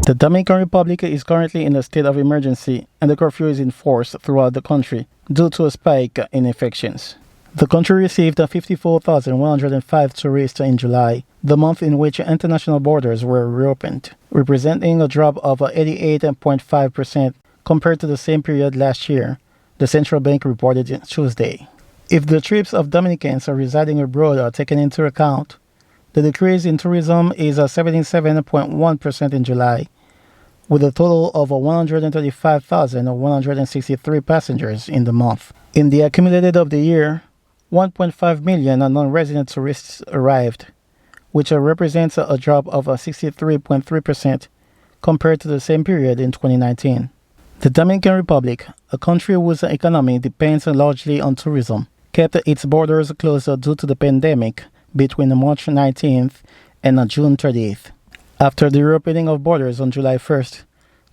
The Dominican Republic is currently in a state of emergency and the curfew is in force throughout the country due to a spike in infections. The country received 54,105 tourists in July, the month in which international borders were reopened, representing a drop of 88.5% compared to the same period last year, the central bank reported Tuesday. If the trips of Dominicans residing abroad are taken into account, the decrease in tourism is 77.1% in July, with a total of 135,163 passengers in the month. In the accumulated of the year, 1.5 million non-resident tourists arrived, which represents a drop of 63.3% compared to the same period in 2019. The Dominican Republic, a country whose economy depends largely on tourism, kept its borders closed due to the pandemic between March 19th and June 30th. After the reopening of borders on July 1st,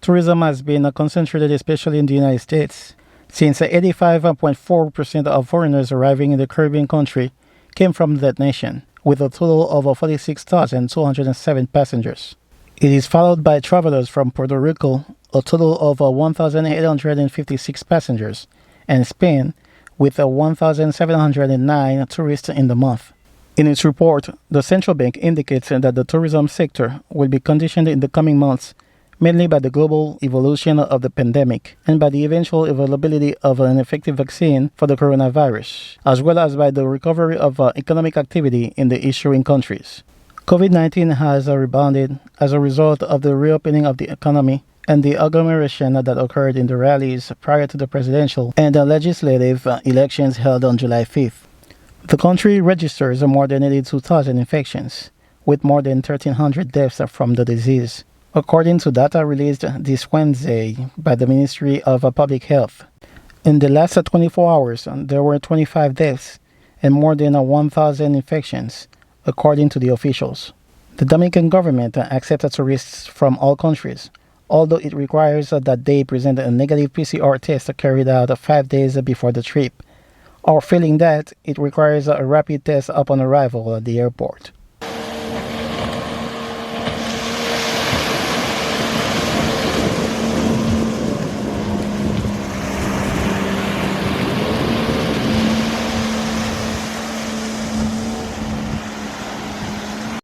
tourism has been concentrated especially in the United States, since 85.4% of foreigners arriving in the Caribbean country came from that nation, with a total of 46,207 passengers. It is followed by travelers from Puerto Rico, a total of 1,856 passengers, and Spain, with 1,709 tourists in the month. In its report, the central bank indicates that the tourism sector will be conditioned in the coming months mainly by the global evolution of the pandemic and by the eventual availability of an effective vaccine for the coronavirus, as well as by the recovery of economic activity in the issuing countries. COVID-19 has rebounded as a result of the reopening of the economy and the agglomeration that occurred in the rallies prior to the presidential and the legislative elections held on July 5th. The country registers more than 82,000 infections, with more than 1,300 deaths from the disease, according to data released this Wednesday by the Ministry of Public Health. In the last 24 hours, there were 25 deaths and more than 1,000 infections, according to the officials. The Dominican government accepts tourists from all countries, although it requires that they present a negative PCR test carried out 5 days before the trip, or failing that, it requires a rapid test upon arrival at the airport.